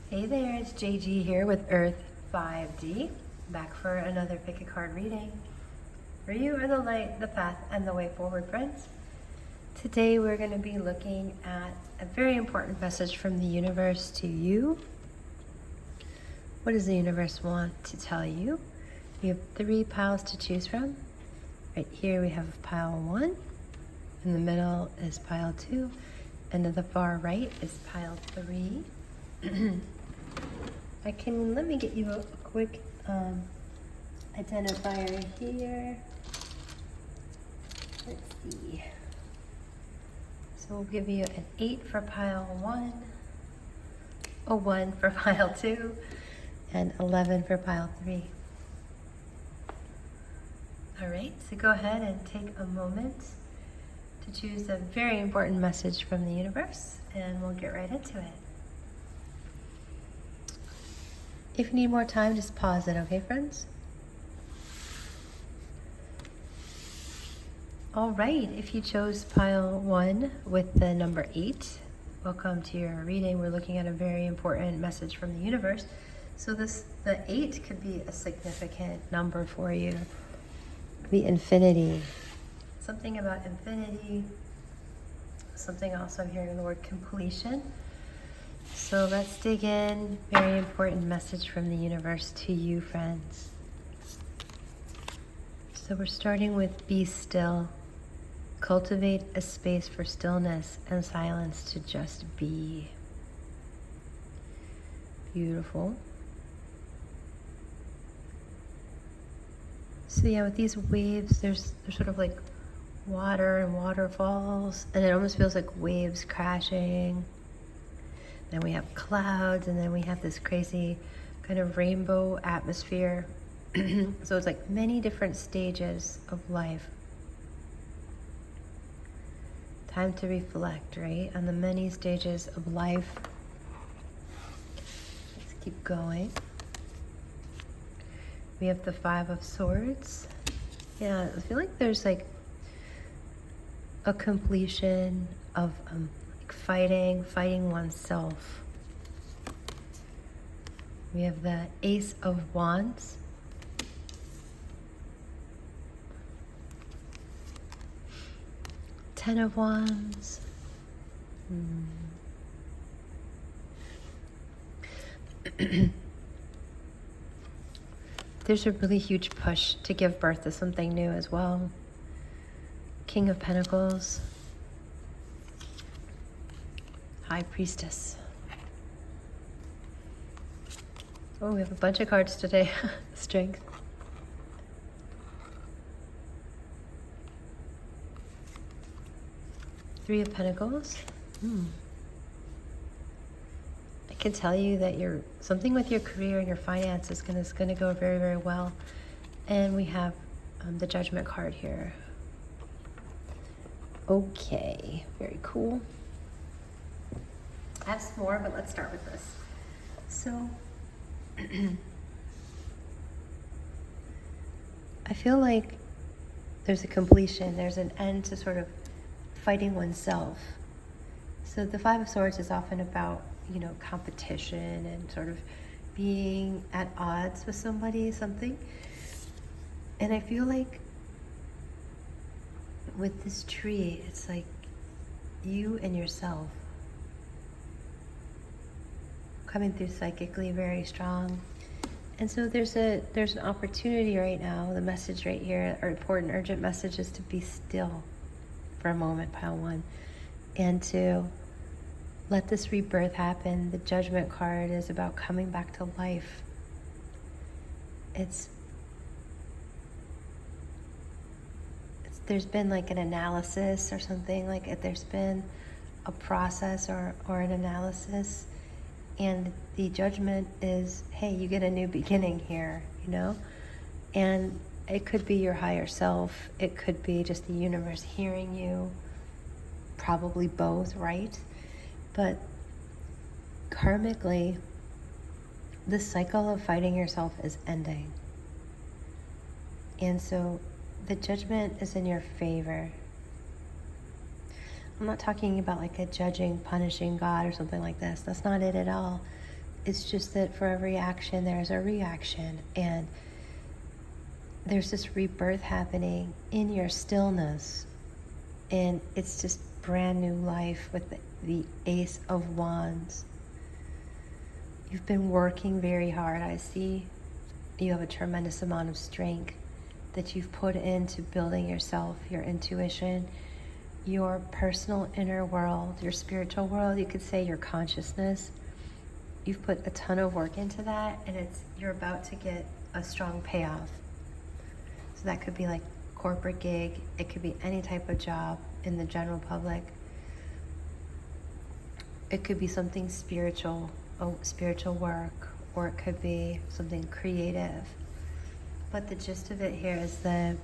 Hey there, it's JG here with Earth 5D, back for another pick a card reading. For you are the light, the path, and the way forward, friends. Today we're going to be looking at a very important message from the universe to you. What does the universe want to tell you? We have 3 piles to choose from. Right here we have pile 1, in the middle is pile 2, and to the far right is pile 3. Let me get you a quick identifier here. Let's see. So we'll give you an 8 for pile 1, a 1 for pile 2, and 11 for pile 3. All right, so go ahead and take a moment to choose a very important message from the universe, and we'll get right into it. If you need more time, just pause it, okay, friends? All right, if you chose pile 1 with the number 8, welcome to your reading. We're looking at a very important message from the universe. So the 8 could be a significant number for you. The infinity. Something about infinity. Something also I'm hearing the word completion. So let's dig in. Very important message from the universe to you, friends. So we're starting with be still. Cultivate a space for stillness and silence to just be. Beautiful. So yeah, with these waves, there's sort of like water and waterfalls, and it almost feels like waves crashing. Then we have clouds, and then we have this crazy kind of rainbow atmosphere. So it's like many different stages of life. Time to reflect, right, on the many stages of life. Let's keep going. We have the 5 of Swords. Yeah, I feel like there's like a completion of fighting oneself. We have the Ace of Wands. Ten of Wands. There's a really huge push to give birth to something new as well. King of Pentacles. High Priestess. Oh, we have a bunch of cards today. Strength. Three of Pentacles. I can tell you that something with your career and your finances is gonna go very, very well. And we have the Judgment card here. Okay, very cool. I have some more, but let's start with this. So, I feel like there's a completion, there's an end to sort of fighting oneself. So the 5 of Swords is often about, competition and sort of being at odds with something. And I feel like with this tree, it's like you and yourself coming through psychically very strong. And so there's an opportunity right now. The message right here, our important urgent message, is to be still for a moment, pile 1, and to let this rebirth happen. The Judgment card is about coming back to life. There's been like an analysis or something, like there's been a process or an analysis, and the Judgment is, hey, you get a new beginning here, and it could be your higher self, it could be just the universe hearing you, probably both, right? But karmically, the cycle of fighting yourself is ending. And so the Judgment is in your favor. I'm not talking about like a judging, punishing God or something like this. That's not it at all. It's just that for every action, there's a reaction. And there's this rebirth happening in your stillness. And it's just brand new life with the Ace of Wands. You've been working very hard. I see you have a tremendous amount of strength that you've put into building yourself, your intuition, your personal inner world, your spiritual world. You could say your consciousness. You've put a ton of work into that, and you're about to get a strong payoff. So that could be like corporate gig. It could be any type of job in the general public. It could be something spiritual work, or it could be something creative. But the gist of it here is that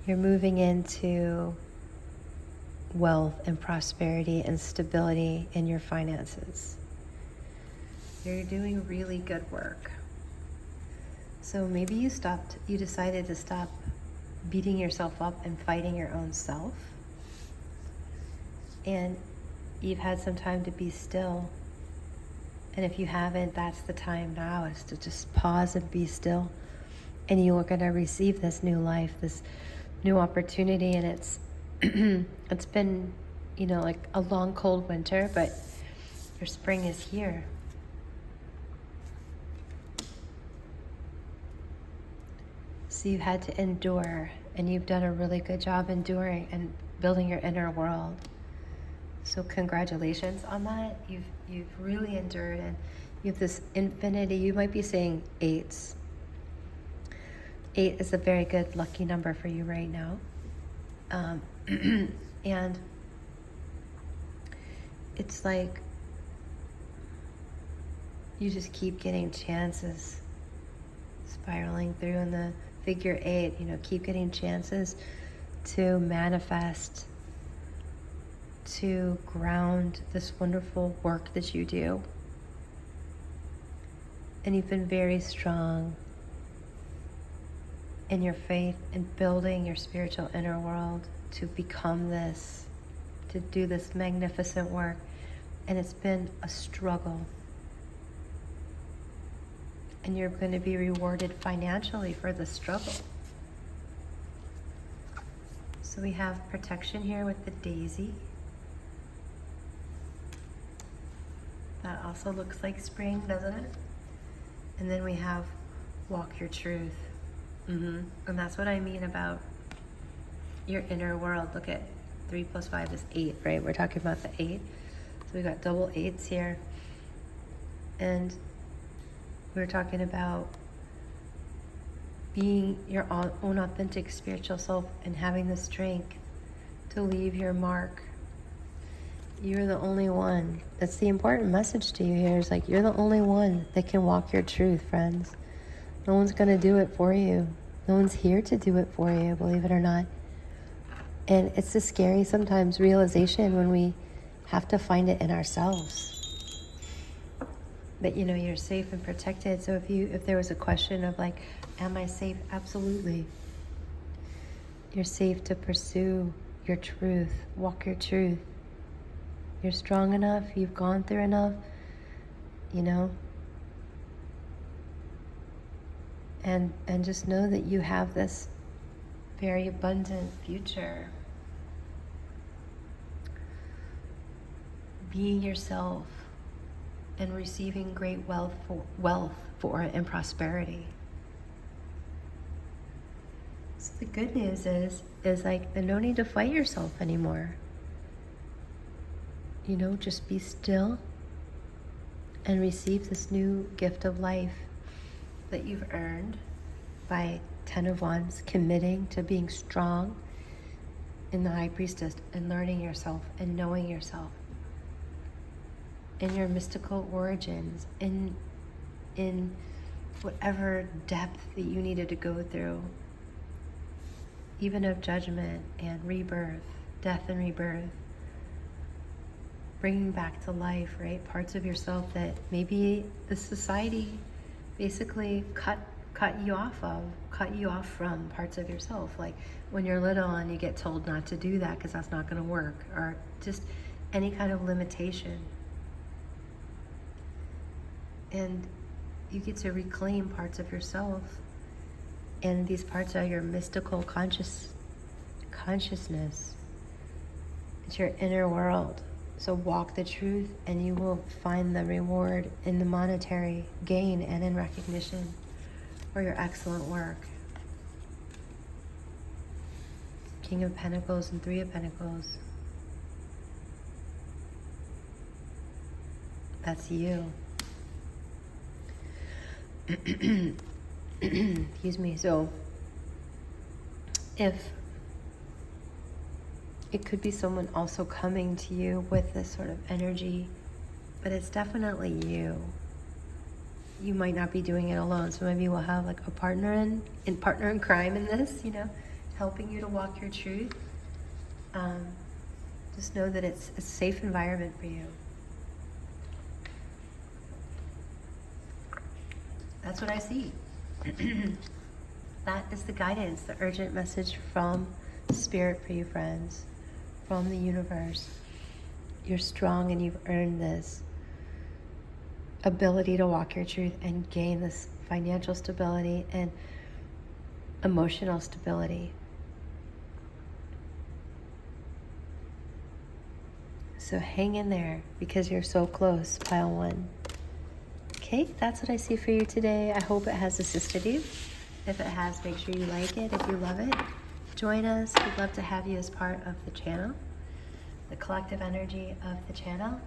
you're moving into wealth and prosperity and stability in your finances. You're doing really good work. So maybe you decided to stop beating yourself up and fighting your own self. And you've had some time to be still. And if you haven't, that's the time now, is to just pause and be still. And you are going to receive this new life, this new opportunity. And it's been, like a long, cold winter, but your spring is here. So you've had to endure, and you've done a really good job enduring and building your inner world. So congratulations on that. You've really endured, and you have this infinity. You might be saying eights. 8 is a very good lucky number for you right now. And it's like you just keep getting chances spiraling through in the figure 8, keep getting chances to manifest, to ground this wonderful work that you do. And you've been very strong in your faith and building your spiritual inner world to become this, to do this magnificent work. And it's been a struggle. And you're going to be rewarded financially for the struggle. So we have protection here with the daisy. That also looks like spring, doesn't it? And then we have walk your truth. And that's what I mean about your inner world. Look at 3 + 5 is 8, right? We're talking about the 8. So we got double 8s here. And we're talking about being your own authentic spiritual self and having the strength to leave your mark. You're the only one. That's the important message to you here, is like, you're the only one that can walk your truth, friends. No one's going to do it for you. No one's here to do it for you, believe it or not. And it's a scary sometimes realization when we have to find it in ourselves. But you're safe and protected. So if there was a question of like, am I safe? Absolutely. You're safe to pursue your truth, walk your truth. You're strong enough, you've gone through enough, and just know that you have this very abundant future. Being yourself and receiving great wealth for and prosperity. So the good news is like, there's no need to fight yourself anymore. Just be still and receive this new gift of life that you've earned by 10 of Wands, committing to being strong in the High Priestess and learning yourself and knowing yourself in your mystical origins, in whatever depth that you needed to go through, even of judgment and rebirth, death and rebirth, bringing back to life, right? Parts of yourself that maybe the society basically cut you off from parts of yourself. Like when you're little and you get told not to do that because that's not going to work, or just any kind of limitation. And you get to reclaim parts of yourself. And these parts are your mystical consciousness. It's your inner world. So walk the truth and you will find the reward in the monetary gain and in recognition for your excellent work. King of Pentacles and Three of Pentacles. That's you. Excuse me. So if it could be someone also coming to you with this sort of energy, but it's definitely you. You might not be doing it alone. So maybe we'll have like a partner in crime in this, helping you to walk your truth. Just know that it's a safe environment for you. That's what I see. That is the guidance, the urgent message from Spirit for you, friends, from the universe. You're strong and you've earned this ability to walk your truth and gain this financial stability and emotional stability. So hang in there because you're so close, pile 1. Okay, that's what I see for you today. I hope it has assisted you. If it has, make sure you like it. If you love it, join us. We'd love to have you as part of the channel, the collective energy of the channel.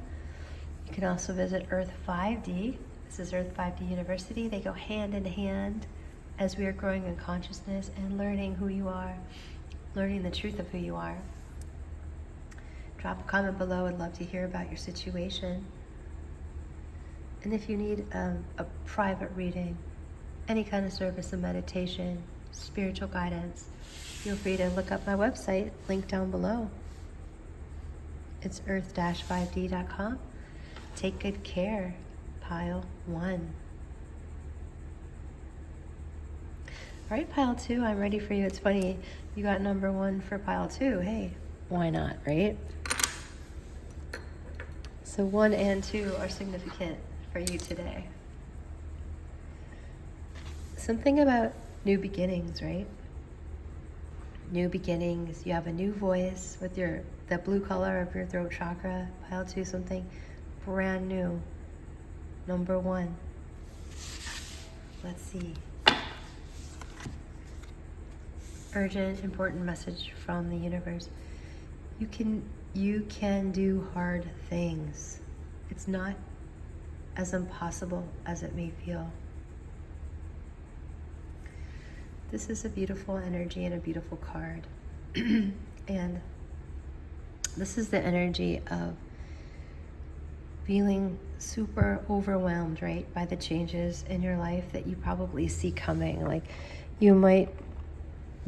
You can also visit Earth 5D. This is Earth 5D University. They go hand in hand as we are growing in consciousness and learning who you are, learning the truth of who you are. Drop a comment below. I'd love to hear about your situation. And if you need a private reading, any kind of service of meditation, spiritual guidance, feel free to look up my website, link down below. It's earth-5d.com. Take good care, pile 1. All right, pile 2, I'm ready for you. It's funny, you got number 1 for pile 2. Hey, why not, right? So 1 and 2 are significant for you today. Something about new beginnings, right? New beginnings. You have a new voice with the blue color of your throat chakra. Pile 2, something brand new. Number 1. Let's see. Urgent, important message from the universe. You can do hard things. It's not as impossible as it may feel. This is a beautiful energy and a beautiful card. And this is the energy of feeling super overwhelmed, right, by the changes in your life that you probably see coming. Like, you might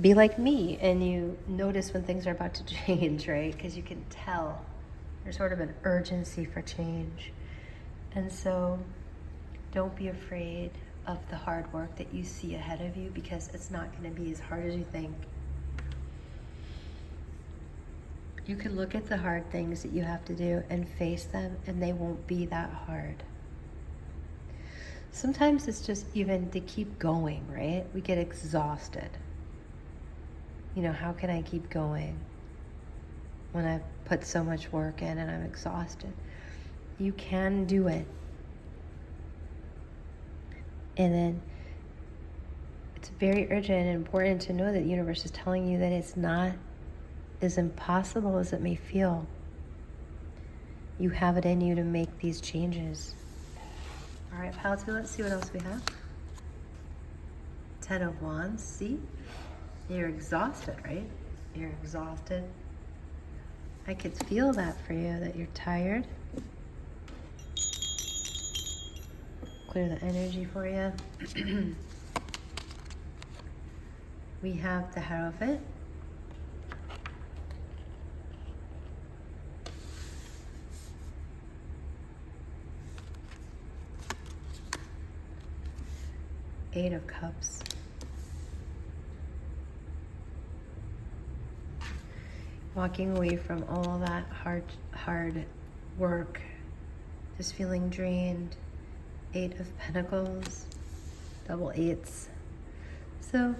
be like me and you notice when things are about to change, right? Because you can tell there's sort of an urgency for change. And so don't be afraid of the hard work that you see ahead of you, because it's not going to be as hard as you think. You can look at the hard things that you have to do and face them, and they won't be that hard. Sometimes it's just even to keep going, right? We get exhausted. How can I keep going when I've put so much work in and I'm exhausted? You can do it. And then it's very urgent and important to know that the universe is telling you that it's not as impossible as it may feel. You have it in you to make these changes. All right, pile 2, let's see what else we have. 10 of Wands, see? You're exhausted, right? You're exhausted. I could feel that for you, that you're tired. Clear the energy for you. We have the Hierophant. Eight of Cups. Walking away from all that hard work, just feeling drained, Eight of Pentacles, double eights. So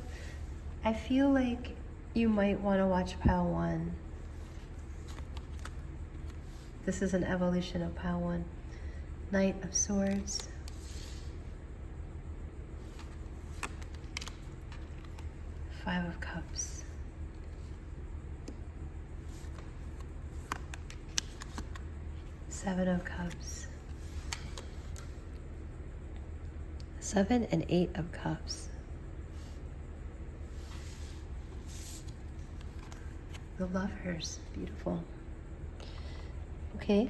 I feel like you might want to watch pile one. This is an evolution of pile one. Knight of Swords. Five of Cups. Seven of Cups. Seven and Eight of Cups. The Lovers, beautiful. Okay.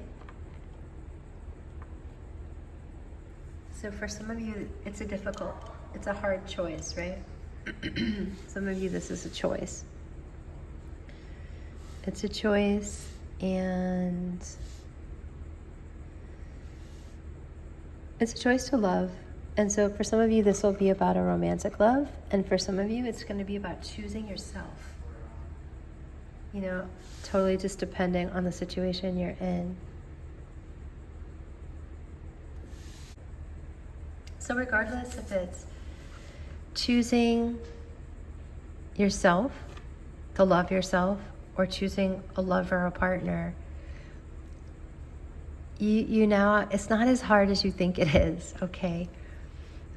So for some of you, it's a hard choice, right? Some of you, this is a choice. It's a choice, and it's a choice to love. And so for some of you, this will be about a romantic love. And for some of you, it's going to be about choosing yourself. You know, totally just depending on the situation you're in. So regardless if it's choosing yourself, to love yourself, or choosing a lover or a partner, you now, it's not as hard as you think it is, okay?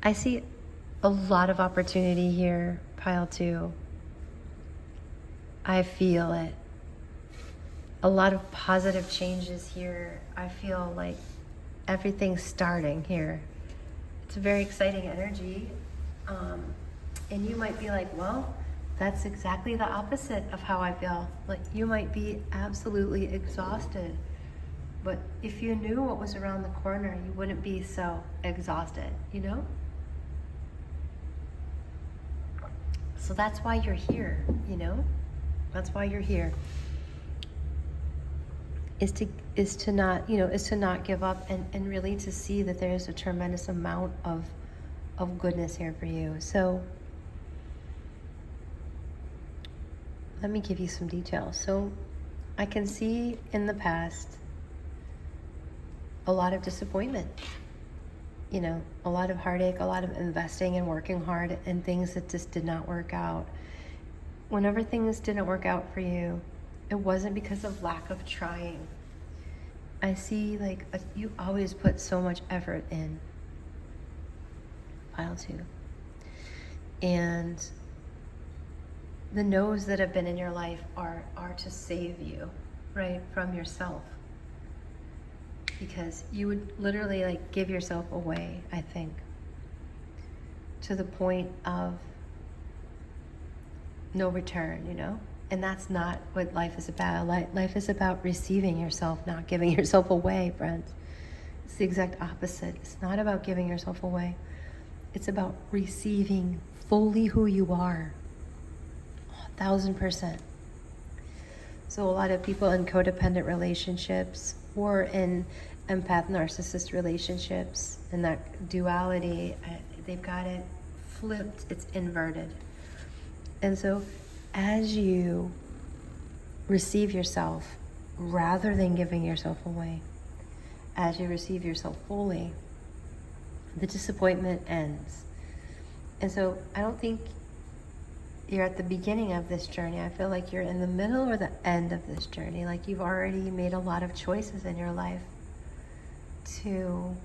I see a lot of opportunity here, pile two. I feel it. A lot of positive changes here. I feel like everything's starting here. It's a very exciting energy. And you might be like, well, that's exactly the opposite of how I feel. Like, you might be absolutely exhausted. But if you knew what was around the corner, you wouldn't be so exhausted, you know? So that's why you're here, you know? That's why you're here. Is to not give up, and really to see that there is a tremendous amount of goodness here for you. So let me give you some details. So I can see in the past a lot of disappointment, you know, a lot of heartache, a lot of investing and working hard in things that just did not work out. Whenever things didn't work out for you, it wasn't because of lack of trying. I see like you always put so much effort in, pile two. And the no's that have been in your life are to save you, right, from yourself. Because you would literally like give yourself away, I think, to the point of no return, you know? And that's not what life is about. Life is about receiving yourself, not giving yourself away, friends. It's the exact opposite. It's not about giving yourself away. It's about receiving fully who you are. 1,000%. So a lot of people in codependent relationships or in empath narcissist relationships, and that duality, they've got it flipped, it's inverted. And so as you receive yourself rather than giving yourself away, as you receive yourself fully, the disappointment ends. And so I don't think you're at the beginning of this journey. I feel like you're in the middle or the end of this journey. Like you've already made a lot of choices in your life to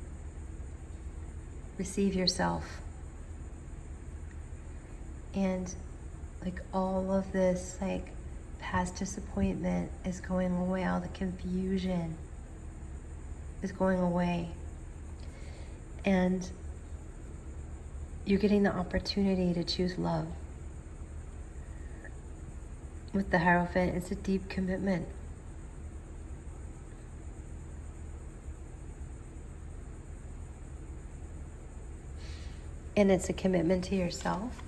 receive yourself. And like all of this like past disappointment is going away. All the confusion is going away. And you're getting the opportunity to choose love. With the Hierophant, it's a deep commitment. And it's a commitment to yourself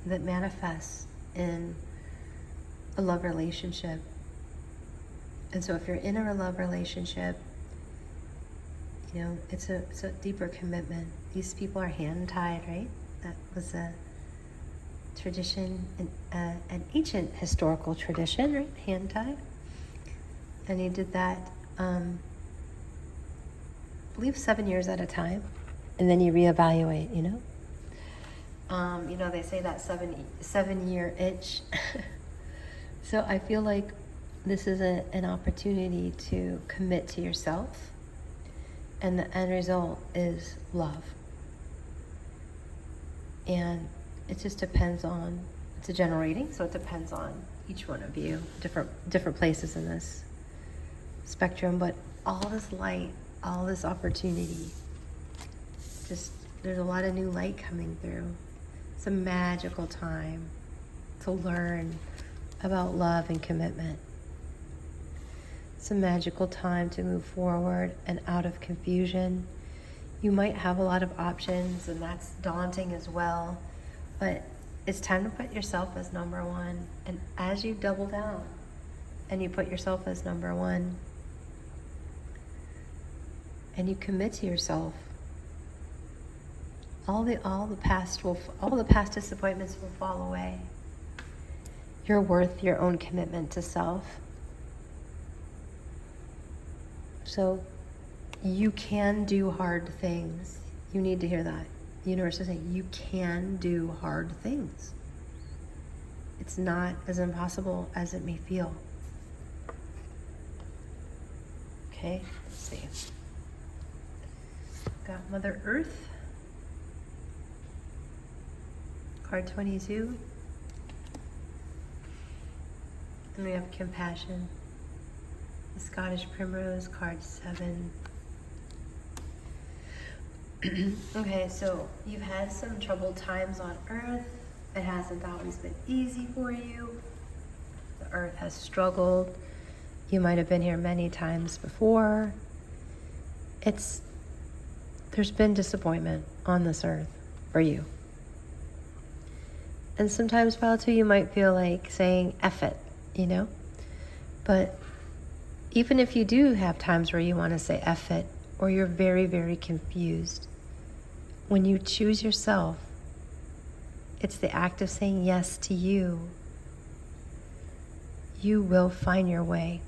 that manifests in a love relationship. And so if you're in a love relationship, you know, it's a deeper commitment. These people are hand-tied, right? That was a tradition, an ancient historical tradition, right? Hand-tied. And he did that, I believe 7 years at a time. and then you reevaluate, they say that 7-year itch. So I feel like this is an opportunity to commit to yourself, and the end result is love. And it just depends on, it's a general reading, so it depends on each one of you, different places in this spectrum, but all this light, all this opportunity, just there's a lot of new light coming through. It's a magical time to learn about love and commitment. It's a magical time to move forward and out of confusion. You might have a lot of options, and that's daunting as well, but it's time to put yourself as number one. And as you double down and you put yourself as number one and you commit to yourself, all the past disappointments will fall away. You're worth your own commitment to self. So you can do hard things. You need to hear that. The universe is saying you can do hard things. It's not as impossible as it may feel. Okay, let's see. Got Mother Earth. Card 22. And we have Compassion. The Scottish Primrose, card 7. Okay, so you've had some troubled times on Earth. It hasn't always been easy for you. The Earth has struggled. You might have been here many times before. There's been disappointment on this Earth for you. And sometimes, Pile 2, you might feel like saying, F it, But even if you do have times where you want to say F it, or you're very, very confused, when you choose yourself, it's the act of saying yes to you. You will find your way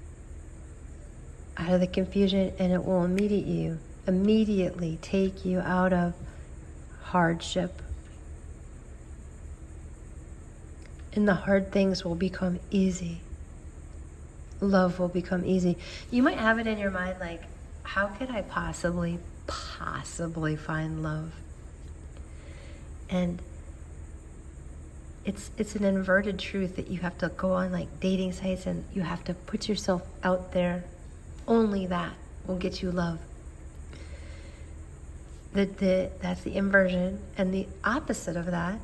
out of the confusion, and it will immediately take you out of hardship. And the hard things will become easy. Love will become easy. You might have it in your mind like, how could I possibly find love? And it's an inverted truth that you have to go on like dating sites and you have to put yourself out there. Only that will get you love. That's the inversion. And the opposite of that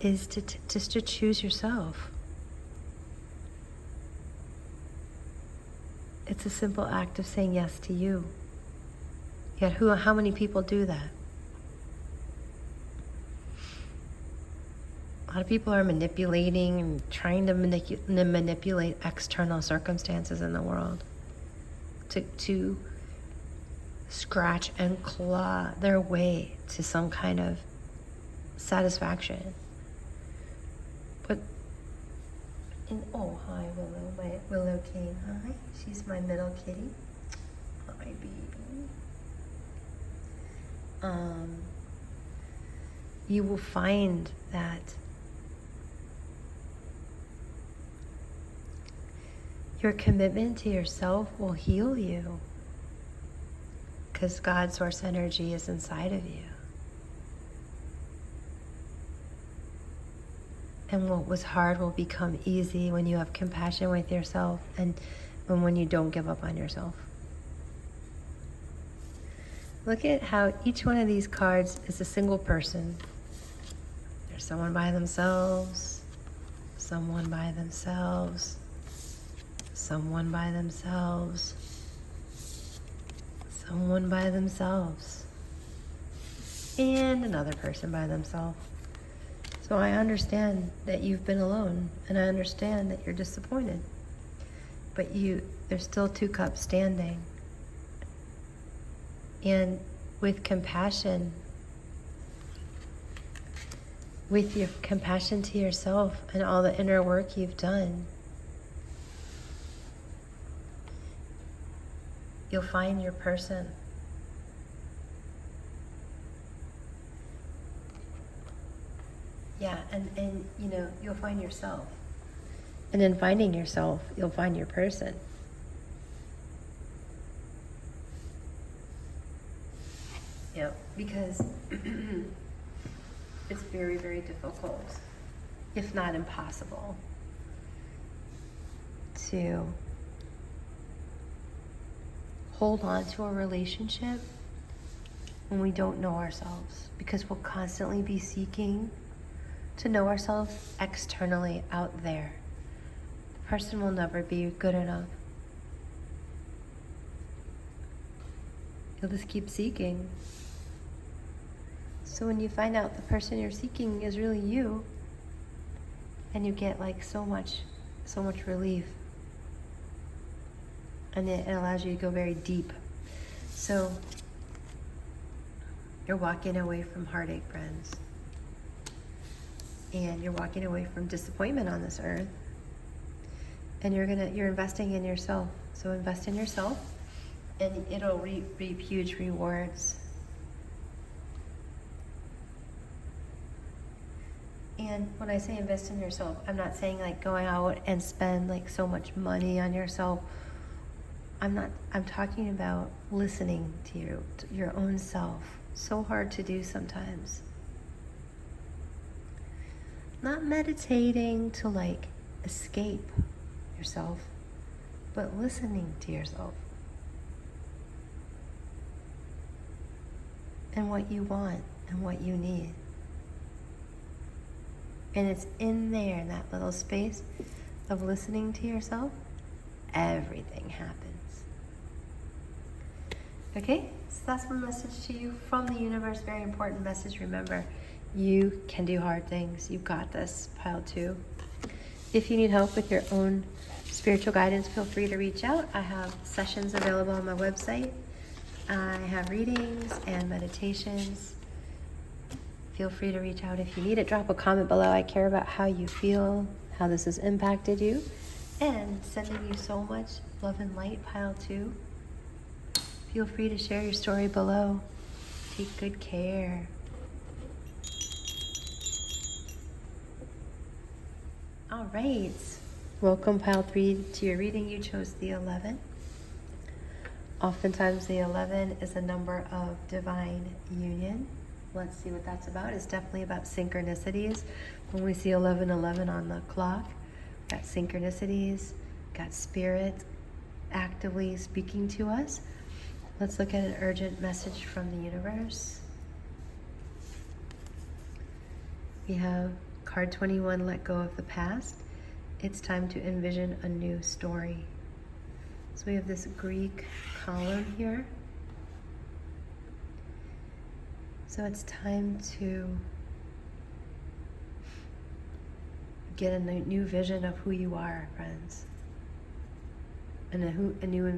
is just to choose yourself. It's a simple act of saying yes to you. Yet how many people do that? A lot of people are manipulating and trying to manipulate external circumstances in the world to scratch and claw their way to some kind of satisfaction. But hi Willow, my Willow King. Hi, she's my middle kitty. Hi, baby. You will find that your commitment to yourself will heal you, because God's source energy is inside of you. And what was hard will become easy when you have compassion with yourself and when you don't give up on yourself. Look at how each one of these cards is a single person. There's someone by themselves, someone by themselves, someone by themselves, someone by themselves, and another person by themselves. So I understand that you've been alone, and I understand that you're disappointed. But there's still 2 cups standing. And with compassion, with your compassion to yourself and all the inner work you've done, you'll find your person. Yeah, and you know, you'll find yourself. And in finding yourself, you'll find your person. Yeah, because it's very, very difficult, if not impossible, to hold on to a relationship when we don't know ourselves, because we'll constantly be seeking to know ourselves externally out there. The person will never be good enough. You'll just keep seeking. So when you find out the person you're seeking is really you, and you get like so much relief. And it allows you to go very deep. So you're walking away from heartache, friends. And you're walking away from disappointment on this earth. And you're investing in yourself. So invest in yourself, and it'll reap huge rewards. And when I say invest in yourself, I'm not saying like going out and spend like so much money on yourself. I'm talking about listening to your own self. So hard to do sometimes. Not meditating to like escape yourself, but listening to yourself. And what you want and what you need. And it's in there, in that little space of listening to yourself, everything happens. Okay, so that's my message to you from the universe. Very important message. Remember, you can do hard things. You got this, pile 2. If you need help with your own spiritual guidance, feel free to reach out. I have sessions available on my website. I have readings and meditations. Feel free to reach out if you need it. Drop a comment below. I care about how you feel, how this has impacted you. And sending you so much love and light, pile 2. Feel free to share your story below. Take good care. All right. Welcome, pile 3, to your reading. You chose the 11. Oftentimes the 11 is a number of divine union. Let's see what that's about. It's definitely about synchronicities. When we see 11:11 on the clock, got synchronicities, got spirit actively speaking to us. Let's look at an urgent message from the universe. We have card 21, let go of the past. It's time to envision a new story. So we have this Greek column here. So it's time to get a new vision of who you are, friends. And a new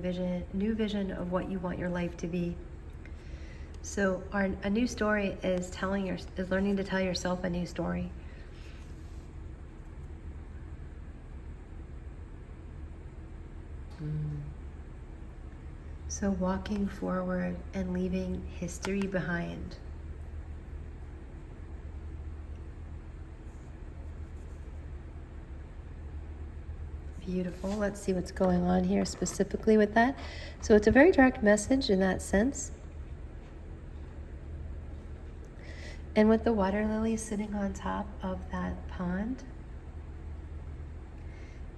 vision of what you want your life to be. So a new story is learning to tell yourself a new story. So walking forward and leaving history behind. Beautiful. Let's see what's going on here specifically with that. So it's a very direct message in that sense. And with the water lily sitting on top of that pond,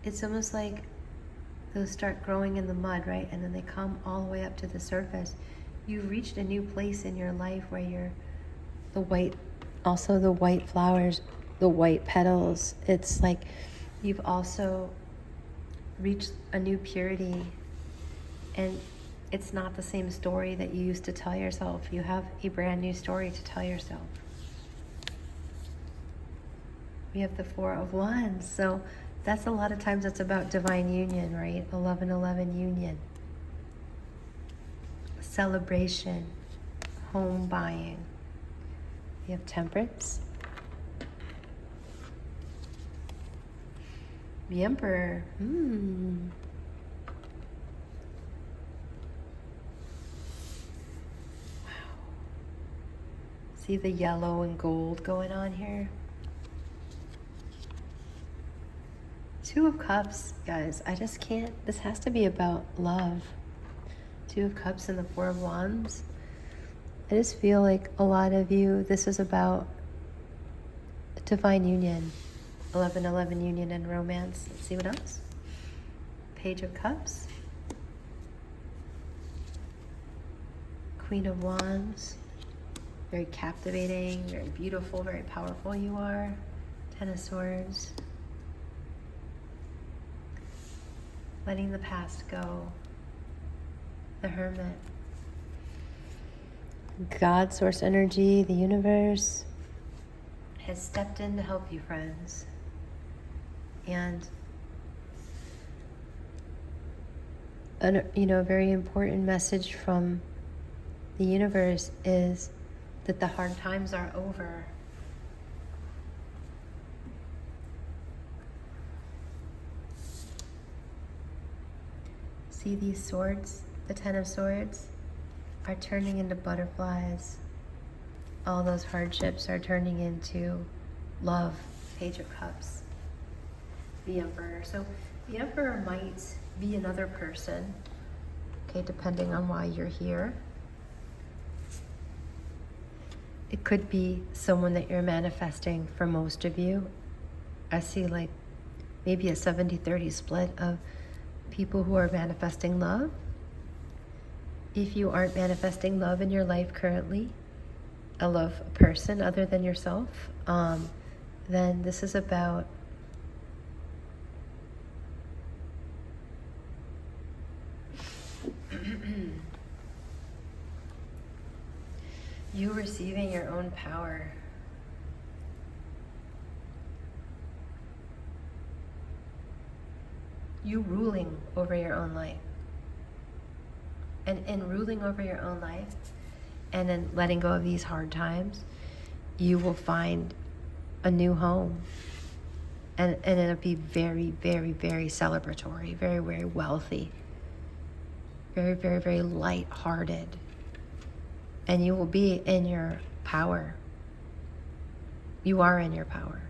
it's almost like those start growing in the mud, right? And then they come all the way up to the surface. You've reached a new place in your life where the white flowers, the white petals. It's like you've also reached a new purity, and it's not the same story that you used to tell yourself. You have a brand new story to tell yourself. We have the 4 of Wands, so that's a lot of times it's about divine union, right? 11:11 union, celebration, home buying. We have Temperance, the Emperor. Wow. See the yellow and gold going on here? Two of Cups, guys. I just can't. This has to be about love. Two of Cups and the Four of Wands. I just feel like a lot of you, this is about divine union. 11-11 union and romance. Let's see what else. Page of Cups. Queen of Wands. Very captivating, very beautiful, very powerful you are. Ten of Swords. Letting the past go. The Hermit. God, source energy, the universe has stepped in to help you, friends. And a very important message from the universe is that the hard times are over. See these swords, the Ten of Swords, are turning into butterflies. All those hardships are turning into love. Page of Cups. The Emperor. So the Emperor might be another person, okay, depending on why you're here. It could be someone that you're manifesting for most of you. I see like maybe a 70-30 split of people who are manifesting love. If you aren't manifesting love in your life currently, a love person other than yourself, then this is about you receiving your own power. You ruling over your own life. And in ruling over your own life and in letting go of these hard times, you will find a new home. And it'll be very, very, very celebratory, very, very wealthy, very, very, very light-hearted. And you will be in your power. You are in your power.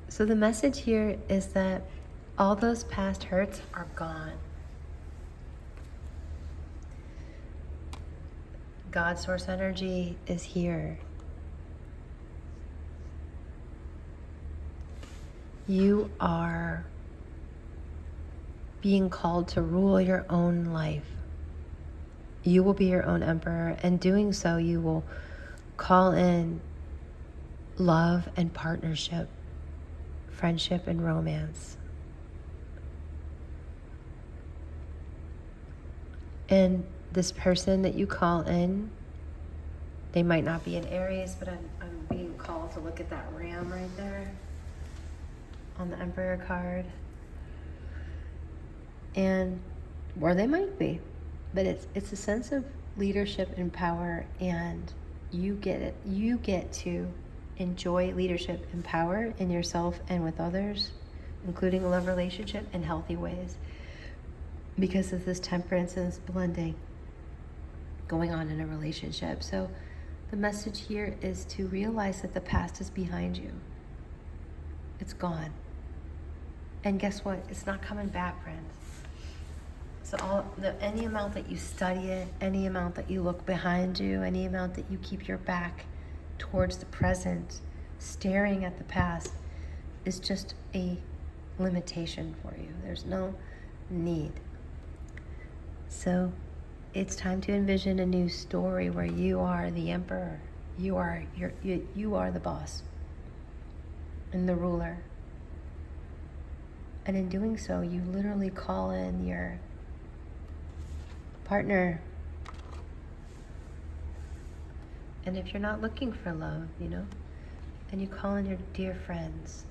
So the message here is that all those past hurts are gone. God source energy is here. You are being called to rule your own life. You will be your own emperor, and doing so, you will call in love and partnership, friendship and romance. And this person that you call in, they might not be in Aries, but I'm being called to look at that ram right there on the Emperor card. Or they might be, but it's a sense of leadership and power, and you get to enjoy leadership and power in yourself and with others, including a love relationship, in healthy ways, because of this temperance and this blending going on in a relationship. So the message here is to realize that the past is behind you. It's gone. And guess what? It's not coming back, friends. So any amount that you study it, any amount that you look behind you, any amount that you keep your back towards the present, staring at the past, is just a limitation for you. There's no need. So it's time to envision a new story where you are the emperor. You are the boss and the ruler. And in doing so, you literally call in your partner. And if you're not looking for love, and you call in your dear friends.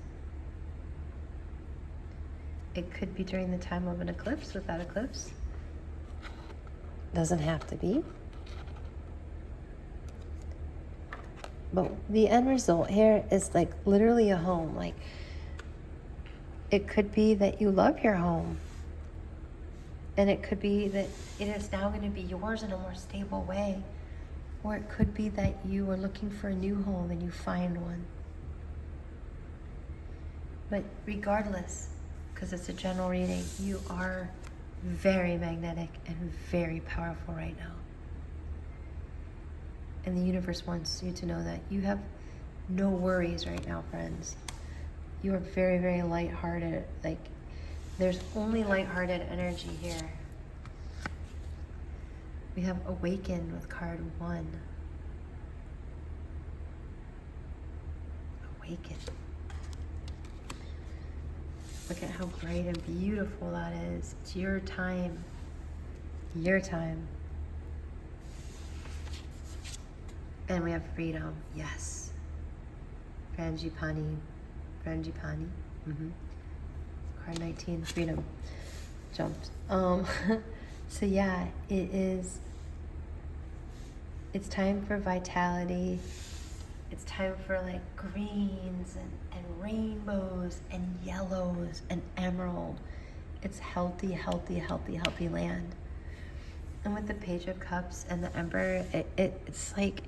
It could be during the time of an eclipse, without eclipse. Doesn't have to be. But the end result here is like literally a home. Like, it could be that you love your home. And it could be that it is now going to be yours in a more stable way. Or it could be that you are looking for a new home and you find one. But regardless, because it's a general reading, you are very magnetic and very powerful right now. And the universe wants you to know that you have no worries right now, friends. You are very, very lighthearted. Like, there's only lighthearted energy here. We have Awaken with card 1. Awaken. Look at how bright and beautiful that is. It's your time. Your time. And we have Freedom. Yes. Frangipani. Frangipani. Card 19. Freedom. Jumped. So yeah, it's time for vitality. It's time for like greens and rainbows and yellows and emerald. It's healthy, healthy, healthy, healthy land. And with the Page of Cups and the Emperor, it's like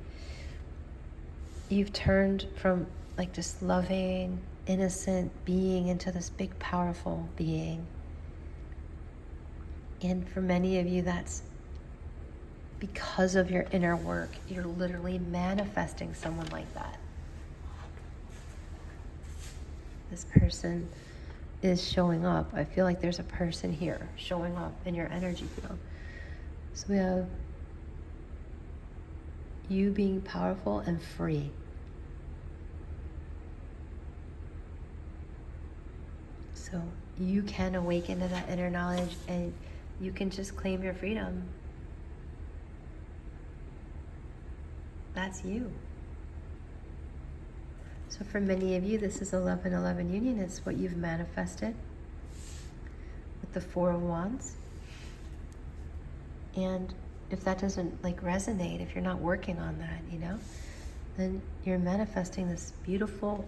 you've turned from like this loving, innocent being into this big, powerful being. And for many of you, that's because of your inner work. You're literally manifesting someone like that. This person is showing up. I feel like there's a person here showing up in your energy field. So we have you being powerful and free. So you can awaken to that inner knowledge and you can just claim your freedom. That's you. So for many of you, this is 11-11 union. It's what you've manifested with the Four of Wands. And if that doesn't like resonate, if you're not working on that, then you're manifesting this beautiful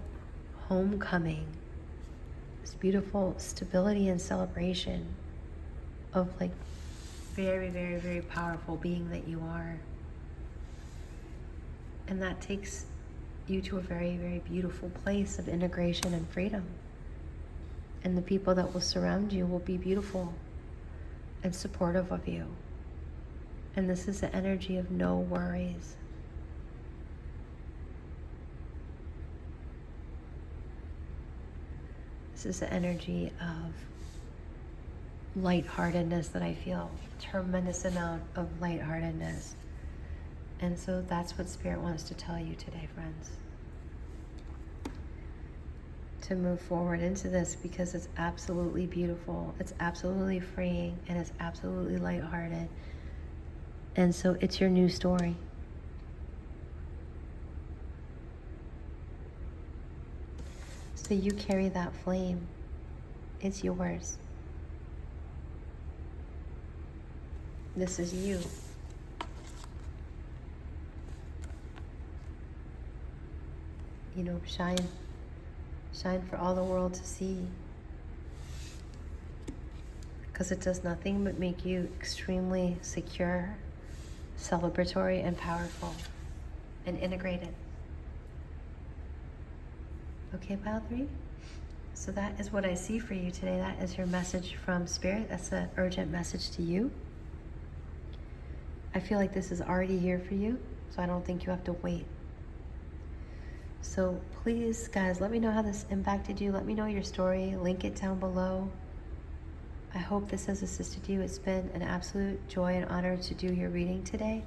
homecoming, this beautiful stability and celebration of like very, very, very powerful being that you are. And that takes you to a very, very beautiful place of integration and freedom. And the people that will surround you will be beautiful and supportive of you. And this is the energy of no worries. This is the energy of lightheartedness that I feel. Tremendous amount of lightheartedness. And so that's what Spirit wants to tell you today, friends. To move forward into this because it's absolutely beautiful. It's absolutely freeing and it's absolutely lighthearted. And so it's your new story. So you carry that flame. It's yours. This is you. Shine for all the world to see. Because it does nothing but make you extremely secure, celebratory, and powerful, and integrated. Okay, pile 3? So that is what I see for you today. That is your message from Spirit. That's an urgent message to you. I feel like this is already here for you, so I don't think you have to wait. So please, guys, let me know how this impacted you. Let me know your story. Link it down below. I hope this has assisted you. It's been an absolute joy and honor to do your reading today.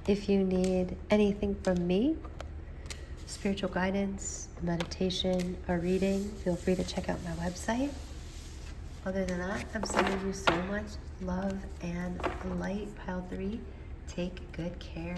If you need anything from me, spiritual guidance, meditation, or reading, feel free to check out my website. Other than that, I'm sending you so much love and light. Pile 3, take good care.